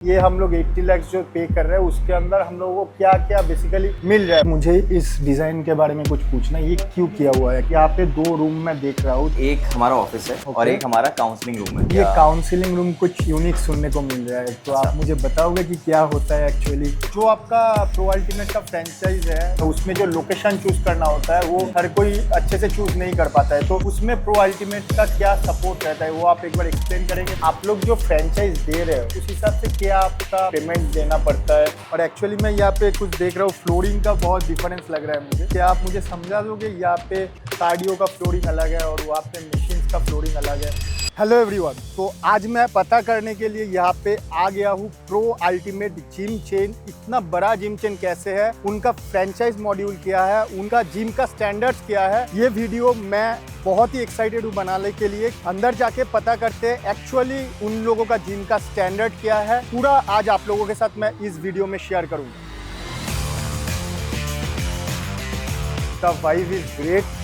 ये हम लोग 80 लाख जो पे कर रहे हैं उसके अंदर हम लोगों को क्या क्या बेसिकली मिल रहा है। मुझे इस डिजाइन के बारे में कुछ पूछना है, ये क्यों किया हुआ है? यहाँ पे दो रूम में देख रहा हूँ, एक हमारा ऑफिस है और एक हमारा काउंसलिंग रूम है। ये काउंसलिंग रूम कुछ यूनिक सुनने को मिल रहा है, तो आप मुझे बताओगे कि क्या होता है एक्चुअली? जो आपका प्रो अल्टीमेट का फ्रेंचाइज है तो उसमें जो लोकेशन चूज करना होता है वो हर कोई अच्छे से चूज नहीं कर पाता है, तो उसमें प्रो अल्टीमेट का क्या सपोर्ट रहता है वो आप एक बार एक्सप्लेन करेंगे? आप लोग जो फ्रेंचाइज दे रहे हो उस हिसाब से क्या आपका पेमेंट देना पड़ता है? और एक्चुअली मैं यहाँ पे कुछ देख रहा हूँ, फ्लोरिंग का बहुत डिफरेंस लग रहा है मुझे, क्या आप मुझे समझा दोगे? यहाँ पे कार्डियो का फ्लोरिंग अलग है और वहाँ पे मशीन्स का फ्लोरिंग अलग है। हेलो एवरीवन, तो आज मैं पता करने के लिए यहाँ पे आ गया हूँ प्रो अल्टीमेट जिम चेन। इतना बड़ा जिम चेन कैसे है, उनका फ्रेंचाइज मॉड्यूल क्या है, उनका जिम का स्टैंडर्ड्स क्या है, ये वीडियो मैं बहुत ही एक्साइटेड हूँ बनाने के लिए। अंदर जाके पता करते हैं एक्चुअली उन लोगों का जिम का स्टैंडर्ड क्या है, पूरा आज आप लोगों के साथ मैं इस वीडियो में शेयर करूँगा। The vibe is great.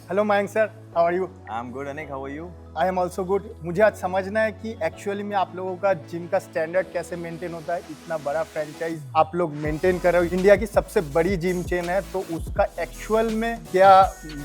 Hello Mayank sir, how are you? I am good Anik, how are you? I am also good. मुझे आज समझना है कि एक्चुअली में आप लोगों का जिम का स्टैंडर्ड कैसे मेंटेन होता है। इतना बड़ा फ्रेंचाइज आप लोग मेंटेन कर रहे हो, इंडिया की सबसे बड़ी जिम चेन है, तो उसका एक्चुअल में क्या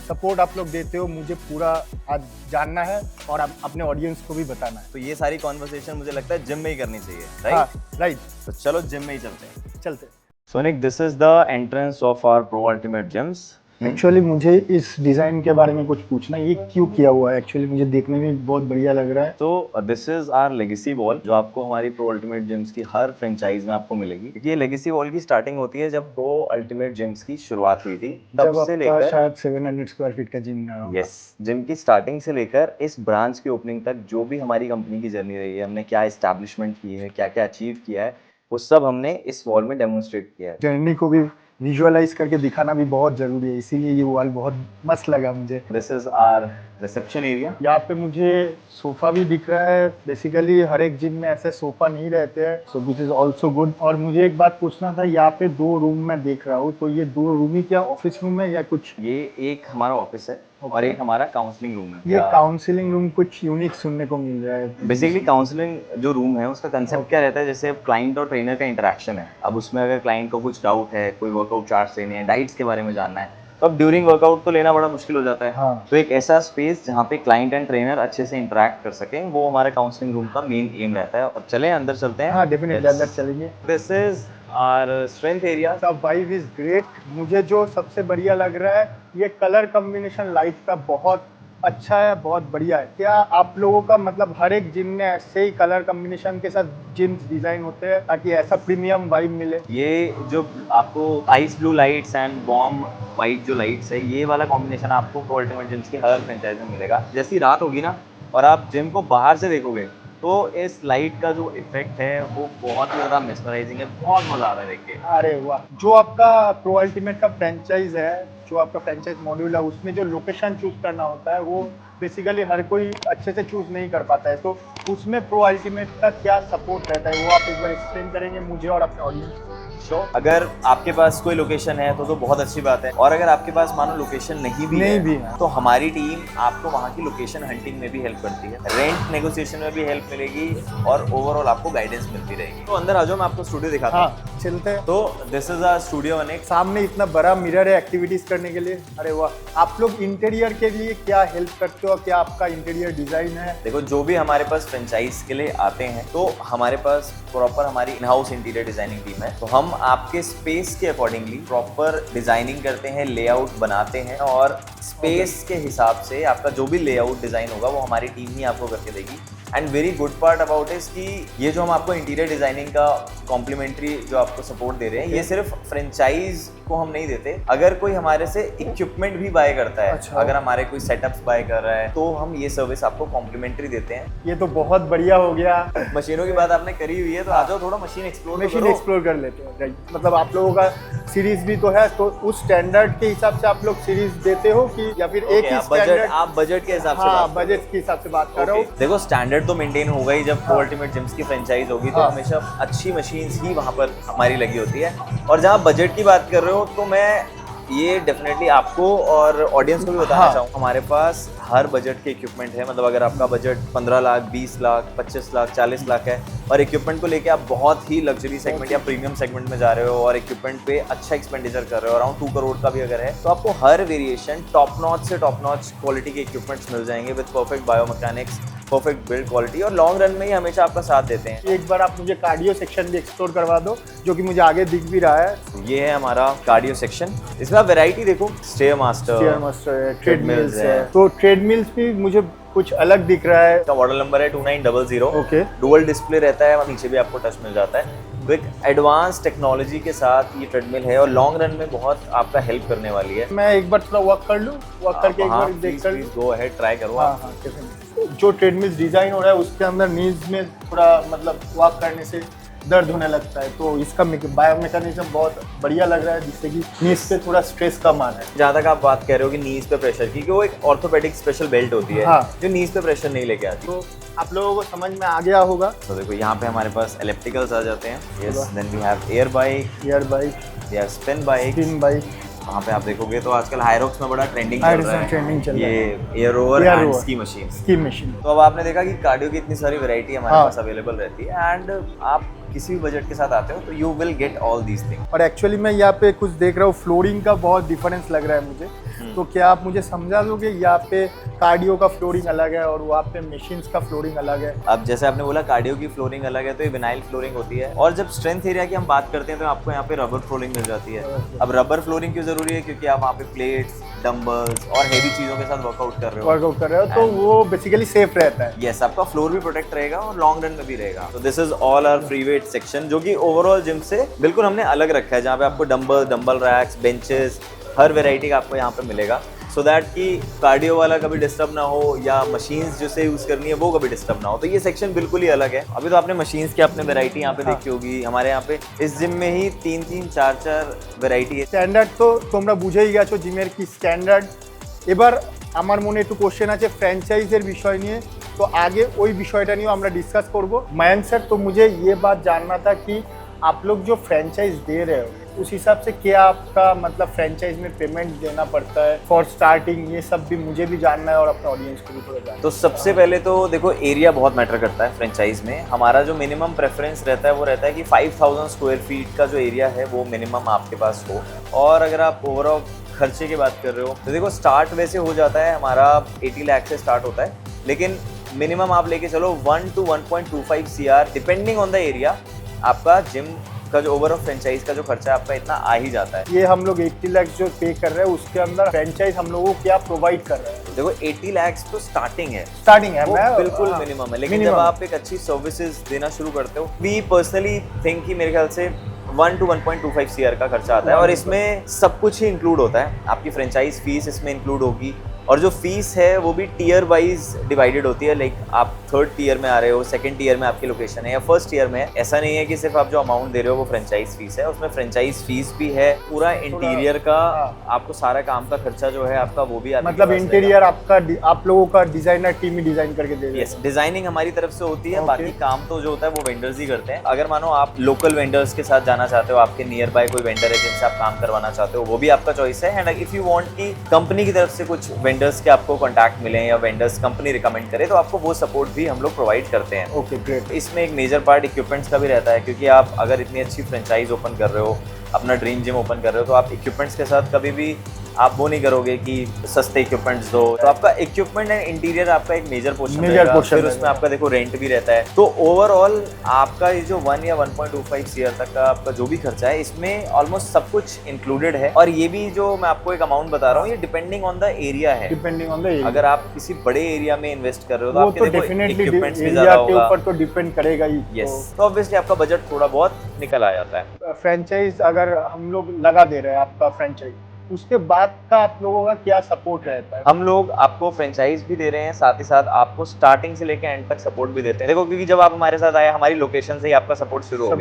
सपोर्ट आप लोग देते हो, मुझे पूरा आज जानना है और अपने ऑडियंस को भी बताना है। तो ये सारी कॉन्वर्सेशन मुझे लगता है जिम में ही करनी चाहिए, हाँ, राइट? राइट। तो चलो जिम में ही चलते हैं। चलते। सोनिक, this is the entrance of our pro ultimate gyms. Actually मुझे इस डिजाइन के बारे में कुछ पूछना है, ये क्यों किया हुआ है? एक्चुअली मुझे देखने में बहुत बढ़िया लग रहा है। तो this is our legacy wall, जो आपको हमारी प्रो अल्टीमेट जिम्स की हर फ्रेंचाइज में आपको मिलेगी। ये लेगेसी वॉल की स्टार्टिंग होती है जब प्रो अल्टीमेट जिम्स की शुरुआत हुई थी, जब से लेकर शायद 700 स्क्वायर फीट का जिम है। यस, जिम की स्टार्टिंग से लेकर इस ब्रांच की ओपनिंग तक जो भी हमारी कंपनी की जर्नी रही है, हमने क्या एस्टैब्लिशमेंट की है, क्या क्या अचीव किया है, वो सब हमने इस वॉल में डेमोन्स्ट्रेट किया है। जर्नी को भी विजुअलाइज करके दिखाना भी बहुत जरूरी है, इसीलिए ये वॉल बहुत मस्त लगा मुझे। This is our reception area. यहाँ पे मुझे सोफा भी दिख रहा है। बेसिकली हर एक जिम में ऐसे सोफा नहीं रहते हैं, so this is also good. और मुझे एक बात पूछना था, यहाँ पे दो रूम में देख रहा हूँ, तो ये दो रूम ही क्या ऑफिस रूम है या कुछ? ये एक हमारा ऑफिस है और एक हमारा काउंसलिंग रूम है। ये काउंसलिंग रूम कुछ यूनिक सुनने को मिल रहा है। बेसिकली काउंसलिंग जो रूम है उसका कंसेप्ट क्या रहता है, जैसे क्लाइंट और ट्रेनर का इंटरेक्शन है। अब उसमें अगर क्लाइंट को कुछ डाउट है, कोई वर्कआउट चार्ट्स लेने हैं, डाइट्स के बारे में जानना है, तो अब ड्यूरिंग वर्कआउट तो लेना बड़ा मुश्किल हो जाता है। हाँ। तो एक ऐसा स्पेस जहाँ पे क्लाइंट एंड ट्रेनर अच्छे से इंटरेक्ट कर सकें, वो हमारे काउंसलिंग रूम का मेन एम रहता है। और चलें अंदर चलते हैं। हाँ, डेफिनेटली अंदर चलेंगे। This is our strength area. The vibe is great. मुझे जो सबसे बढ़िया लग रहा है, ये कलर कॉम्बिनेशन लाइट का बहुत अच्छा है, बहुत बढ़िया है। क्या आप लोगों का मतलब हर एक जिम में ऐसे ही कलर कॉम्बिनेशन के साथ जिम डिजाइन होते हैं ताकि ऐसा प्रीमियम वाइब मिले? ये जो आपको ice blue lights and warm white जो लाइट्स है, ये वाला कॉम्बिनेशन आपको प्रो अल्टीमेट जिम्स की हर फ्रेंचाइज में मिलेगा। जैसी रात होगी ना और आप जिम को बाहर से देखोगे, तो इस लाइट का जो इफेक्ट है वो बहुत ही ज़्यादा मेस्मराइजिंग है, बहुत मजा आ रहा है देख के। अरे वाह। जो आपका प्रो अल्टीमेट का फ्रेंचाइज है, जो आपका फ्रेंचाइज मॉड्यूल है, उसमें जो लोकेशन चूज करना होता है वो बेसिकली हर कोई अच्छे से चूज नहीं कर पाता है, तो उसमें प्रो अल्टीमेट का क्या सपोर्ट रहता है वो आप एक बार एक्सप्लेन करेंगे मुझे और अपने ऑडियंस? अगर आपके पास कोई लोकेशन है तो बहुत अच्छी बात है, और अगर आपके पास मानो लोकेशन नहीं भी है तो हमारी टीम आपको वहाँ की लोकेशन हंटिंग में भी हेल्प करती है, रेंट नेगोशिएशन में भी हेल्प मिलेगी और ओवरऑल आपको गाइडेंस मिलती रहेगी। तो अंदर आ जाओ, मैं आपको स्टूडियो दिखाता हूँ। हाँ, चलते हैं। तो दिस इज आवर स्टूडियो अनेक। सामने इतना बड़ा मिरर है एक्टिविटीज करने के लिए। अरे वाह। आप लोग इंटीरियर के लिए क्या हेल्प करते हो? क्या आपका इंटीरियर डिजाइन है? देखो, जो भी हमारे पास फ्रेंचाइज के लिए आते हैं तो हमारे पास प्रॉपर हमारी in house interior designing team है, तो हम आपके स्पेस के अकॉर्डिंगली प्रॉपर डिजाइनिंग करते हैं, लेआउट बनाते हैं, और स्पेस के हिसाब से आपका जो भी लेआउट डिजाइन होगा वो हमारी टीम ही आपको करके देगी। And very good part about is कि ये जो हम आपको इंटीरियर डिजाइनिंग का कॉम्प्लीमेंट्री जो आपको सपोर्ट दे रहे हैं, ये सिर्फ फ्रेंचाइज को हम नहीं देते। अगर कोई हमारे से इक्विपमेंट भी बाय करता है, अच्छा। अगर हमारे कोई सेटअप्स बाय कर रहा है, तो हम ये सर्विस आपको कॉम्प्लीमेंटरी देते हैं। ये तो बहुत बढ़िया हो गया। मशीनों की बात आपने करी हुई है, तो आ जाओ थोड़ा मशीन एक्सप्लोर कर लेते हैं। राइट। मतलब आप लोगों का सीरीज भी तो है, तो उस स्टैंडर्ड के हिसाब से आप लोग सीरीज देते हो कि या फिर एक ही स्टैंडर्ड? आप बजट के हिसाब से? हाँ, बजट के हिसाब से बात कर रहा हूँ। देखो, स्टैंडर्ड तो मेंटेन होगा ही। जब प्रो अल्टीमेट जिम्स की फ्रेंचाइज होगी तो हमेशा अच्छी मशीन्स ही वहाँ पर हमारी लगी होती है। और जहाँ बजट की बात कर रहे हो, तो मैं ये डेफिनेटली आपको और ऑडियंस को भी बताना हाँ। चाहूँगा, हमारे पास हर बजट के इक्विपमेंट है। मतलब अगर आपका बजट 15 लाख, 20 लाख, 25 लाख, 40 लाख है और इक्विपमेंट को लेके आप बहुत ही लग्जरी सेगमेंट या प्रीमियम सेगमेंट में जा रहे हो और इक्विपमेंट पे अच्छा एक्सपेंडिचर कर रहे हो, अराउंड 2 करोड़ का भी अगर है, तो आपको हर वेरिएशन टॉप नॉच से टॉप नॉच क्वालिटी के इक्विपमेंट्स मिल जाएंगे with perfect biomechanics, perfect build quality और लॉन्ग रन में ही हमेशा आपका साथ देते हैं। एक बार आप मुझे कार्डियो सेक्शन भी एक्सप्लोर करवा दो, जो कि मुझे आगे दिख भी रहा है। ये है हमारा कार्डियो सेक्शन। इसमें आप वैरायटी देखो, स्टेयर स्टीयर मास्टर, मास्टर है, ट्रेडमिल्स treadmills है। है। तो ट्रेडमिल्स भी मुझे कुछ अलग दिख रहा है। का मॉडल नंबर है 2900। ओके। डुअल डिस्प्ले रहता है, नीचे भी आपको टच मिल जाता है। तो एक एडवांस टेक्नोलॉजी के साथ ये ट्रेडमिल है और लॉन्ग रन में बहुत आपका हेल्प करने वाली है। मैं एक बार थोड़ा वॉक कर लूँ, वॉक करके एक हाँ, बार देख कर। गो अहेड, ट्राई करो हाँ आप। हाँ, definitely। जो ट्रेडमिल डिजाइन हो रहा है उसके अंदर नीज में थोड़ा मतलब वॉक करने से दर्द होने लगता है, तो इसका बायोमेकेनिज्म बहुत बढ़िया लग रहा है, जिससे कि नीज पे थोड़ा स्ट्रेस कम आ रहा है। जहाँ तक आप बात कर रहे हो कि नीज पे प्रेशर की, कि वो एक ऑर्थोपेडिक स्पेशल बेल्ट होती है हाँ। जो नीज पे प्रेशर नहीं लेके आती। तो आप लोगों को समझ में आ गया होगा। तो देखो यहाँ पे हमारे पास एलिप्टिकल्स आ जाते हैं। Yes, then we have air bike, air bike, we have spin bike. Spin bike, वहाँ पे आप देखोगे तो आजकल हायरॉक्स में बड़ा ट्रेंडिंग चल Hyrox रहा में trending चल है, रहा ये air over Air and rower। Ski machine. Ski machine. तो अब आपने देखा कि कार्डियो की इतनी सारी वैरायटी हमारे हाँ। पास अवेलेबल रहती है एंड आप किसी भी बजट के साथ आते हो तो you will get all these thing. और एक्चुअली मैं यहाँ पे कुछ देख रहा हूँ, फ्लोरिंग का बहुत डिफरेंस लग रहा है मुझे। तो क्या आप मुझे समझा दोगे, यहाँ पे कार्डियो का फ्लोरिंग अलग है और वहाँ पे मशीन्स का फ्लोरिंग अलग है? अब जैसे आपने बोला कार्डियो की फ्लोरिंग अलग है, तो ये विनाइल फ्लोरिंग होती है। और जब स्ट्रेंथ एरिया की हम बात करते हैं तो आपको यहाँ पे रबर फ्लोरिंग मिल जाती है। अब रबर फ्लोरिंग क्यों जरूरी है? क्योंकि आप वहाँ पे प्लेट्स, डंबल्स और हेवी चीजों के साथ वर्कआउट कर रहे हो। वर्कआउट कर रहे हो तो वो बेसिकली सेफ रहता है। यस, आपका फ्लोर भी प्रोटेक्ट रहेगा और लॉन्ग रन में भी रहेगा। तो this is all our free weight section, जो कि ओवरऑल जिम से बिल्कुल हमने अलग रखा है, जहाँ पे आपको डंबल रैक्स, बेंचेस, हर वेराइटी का आपको यहाँ पे मिलेगा, सो दैट कि कार्डियो वाला कभी डिस्टर्ब ना हो या मशीन्स जिसे यूज करनी है वो कभी डिस्टर्ब ना हो। तो ये सेक्शन बिल्कुल ही अलग है। अभी तो आपने मशीन्स की आपने वेराइटी यहाँ पे देखी होगी। हमारे यहाँ पे इस जिम में ही 3-3, 4-4 वेराइटी है। স্ট্যান্ডার্ড তো তোমরা বুঝেই গেছো জিমের কি স্ট্যান্ডার্ড। এবার আমার মনে একটু কোশ্চেন আছে ফ্র্যাঞ্চাইজের বিষয় নিয়ে, তো আগে ওই বিষয়টা নিয়েও আমরা डिस्कस করব। मयंक सर, तो मुझे ये बात जानना था कि आप लोग जो फ्रेंचाइज दे रहे हो उस हिसाब से क्या आपका मतलब फ्रेंचाइज में पेमेंट देना पड़ता है फॉर स्टार्टिंग, ये सब भी मुझे भी जानना है और अपने ऑडियंस को भी थोड़ा जानना है। तो सबसे पहले तो देखो, एरिया बहुत मैटर करता है फ्रेंचाइज में। हमारा जो मिनिमम प्रेफरेंस रहता है वो रहता है कि 5000 स्क्वायर फीट का जो एरिया है वो मिनिमम आपके पास हो। और अगर आप ओवरऑल खर्चे की बात कर रहे हो तो देखो, स्टार्ट वैसे हो जाता है हमारा 80 लाख से स्टार्ट होता है, लेकिन मिनिमम आप लेके चलो 1 to 1.25 CR depending on the area. आपका जिम का जो ओवरऑल फ्रेंचाइज का जो खर्चा है आपका इतना आ ही जाता है। ये हम लोग 80 लाख जो पे कर रहे हैं उसके अंदर फ्रेंचाइज हम लोगों को क्या प्रोवाइड कर रहे हैं? देखो 80 लाख तो स्टार्टिंग है, स्टार्टिंग है, वो मैं बिल्कुल मिनिमम है, लेकिन जब आप एक अच्छी सर्विसेज देना शुरू करते हो, वी पर्सनली थिंक कि मेरे ख्याल से 1 to 1.25 CR का खर्चा आता है और इसमें सब कुछ ही इंक्लूड होता है। आपकी फ्रेंचाइज फीस इसमें इंक्लूड होगी और जो फीस है वो भी टीयर वाइज डिवाइडेड होती है। लाइक आप 3rd टीयर में आ रहे हो, 2nd टीयर में आपकी लोकेशन है या 1st टीयर में है, ऐसा नहीं है कि सिर्फ आप जो अमाउंट दे रहे हो वो फ्रेंचाइज फीस है, उसमें फ्रेंचाइज फीस भी है, पूरा इंटीरियर का आपको सारा काम का खर्चा जो है आपका वो भी मतलब इंटीरियर आपका आप लोगों का डिजाइनर टीम ही डिजाइन करके दे रही है? यस, डिजाइनिंग हमारी तरफ से होती है। Okay. बाकी काम तो जो होता है वो वेंडर्स ही करते हैं। अगर मानो आप लोकल वेंडर्स के साथ जाना चाहते हो, आपके नियर बाय कोई वेंडर है जिनसे आप काम करवाना चाहते हो, वो भी आपका चॉइस है। एंड इफ यू वांट कि कंपनी की तरफ से कुछ वेंडर्स के आपको कॉन्टैक्ट मिले या वेंडर्स कंपनी रिकमेंड करे, तो आपको वो सपोर्ट भी हम लोग प्रोवाइड करते हैं। Okay, great. इसमें एक मेजर पार्ट इक्विपमेंट्स का भी रहता है, क्योंकि आप अगर इतनी अच्छी फ्रेंचाइज ओपन कर रहे हो, अपना ड्रीम जिम ओपन कर रहे हो, तो आप इक्विपमेंट्स के साथ कभी भी आप वो नहीं करोगे कि सस्ते इक्विपमेंट्स दो। तो आपका इक्विपमेंट एंड इंटीरियर आपका एक मेजर पोर्शन रहेगा। फिर उसमें आपका देखो रेंट भी रहता है। तो ओवरऑल आपका ये जो 1 या 1.25 CR तक का आपका जो भी खर्चा है, इसमें ऑलमोस्ट सब कुछ इंक्लूडेड है। और ये भी जो मैं आपको एक अमाउंट बता रहा हूँ, ये डिपेंडिंग ऑन द एरिया है। Depending on the area. अगर आप किसी बड़े एरिया में इन्वेस्ट कर रहे हो तो वो आपके तो देखो डेफिनेटली इक्विपमेंट्स भी एरिया ज्यादा के होगा। ऊपर तो डिपेंड करेगा ही। यस, तो ऑब्वियसली आपका बजट थोड़ा बहुत निकल आ जाता है। फ्रेंचाइज अगर हम लोग लगा दे रहे हैं आपका फ्रेंचाइज, उसके बाद का आप लोगों का क्या सपोर्ट रहता है? हम लोग आपको फ्रेंचाइज भी दे रहे हैं, साथ ही साथ आपको स्टार्टिंग से लेकर एंड तक सपोर्ट भी देते हैं। देखो, क्योंकि जब आप हमारे साथ आए, हमारी लोकेशन से ही आपका सपोर्ट शुरू हो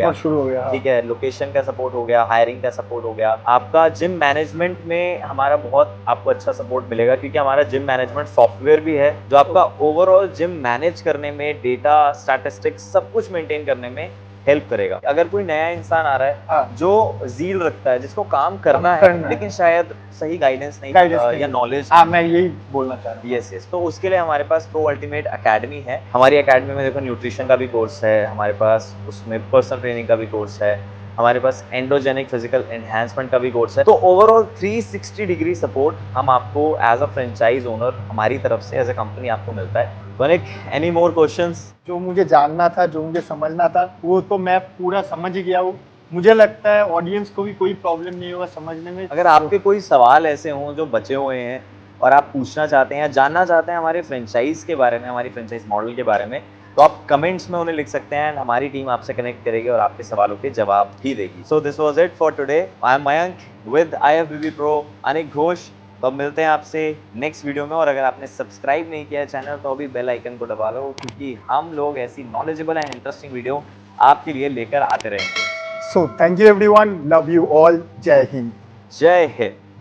गया। ठीक है, लोकेशन का सपोर्ट हो गया, हायरिंग का सपोर्ट हो गया, आपका जिम मैनेजमेंट में हमारा बहुत आपको अच्छा सपोर्ट मिलेगा, क्योंकि हमारा जिम मैनेजमेंट सॉफ्टवेयर भी है जो आपका ओवरऑल जिम मैनेज करने में, डेटा, स्टैटिस्टिक्स सब कुछ मेंटेन करने में हेल्प करेगा। अगर कोई नया इंसान आ रहा हाँ। है जो जील रखता है, जिसको काम करना करना है है। लेकिन शायद सही गाइडेंस नहीं या नॉलेज, हाँ मैं यही बोलना चाह रहा हूँ। यस यस, तो उसके लिए हमारे पास प्रो अल्टीमेट एकेडमी है। हमारी एकेडमी में देखो न्यूट्रिशन का भी कोर्स है हमारे पास, उसमें पर्सनल ट्रेनिंग का भी कोर्स है हमारे पास, एंडोजेनिक फिजिकल एनहांसमेंट का भी कोर्स है। तो ओवरऑल 360 डिग्री सपोर्ट हम आपको एज अ फ्रेंचाइज ओनर हमारी तरफ से एज अ कंपनी आपको मिलता है। वनिक, एनी मोर क्वेश्चंस? जो मुझे जानना था, जो मुझे समझना था, वो तो मैं पूरा समझ गया हूँ। मुझे लगता है ऑडियंस को भी कोई प्रॉब्लम नहीं होगा समझने में। अगर आपके कोई सवाल ऐसे हों जो बचे हुए हैं और आप पूछना चाहते हैं या जानना चाहते हैं हमारे फ्रेंचाइज के बारे में, हमारी फ्रेंचाइज मॉडल के बारे में, तो आप कमेंट्स में उन्हें लिख सकते हैं। हमारी टीम आपसे कनेक्ट करेगी और आपके सवालों के जवाब भी देगी। So this was it for today. I am Mayank with IFBB pro Anik Ghosh. तो अब मिलते हैं आपसे नेक्स्ट वीडियो में, और अगर आपने सब्सक्राइब नहीं किया है चैनल तो अभी बेल आइकन को दबा लो, क्योंकि हम लोग ऐसी नॉलेजेबल एंड इंटरेस्टिंग वीडियो आपके लिए लेकर आते रहेंगे। So thank you everyone, love you all, जय हिंद। जय हिंद।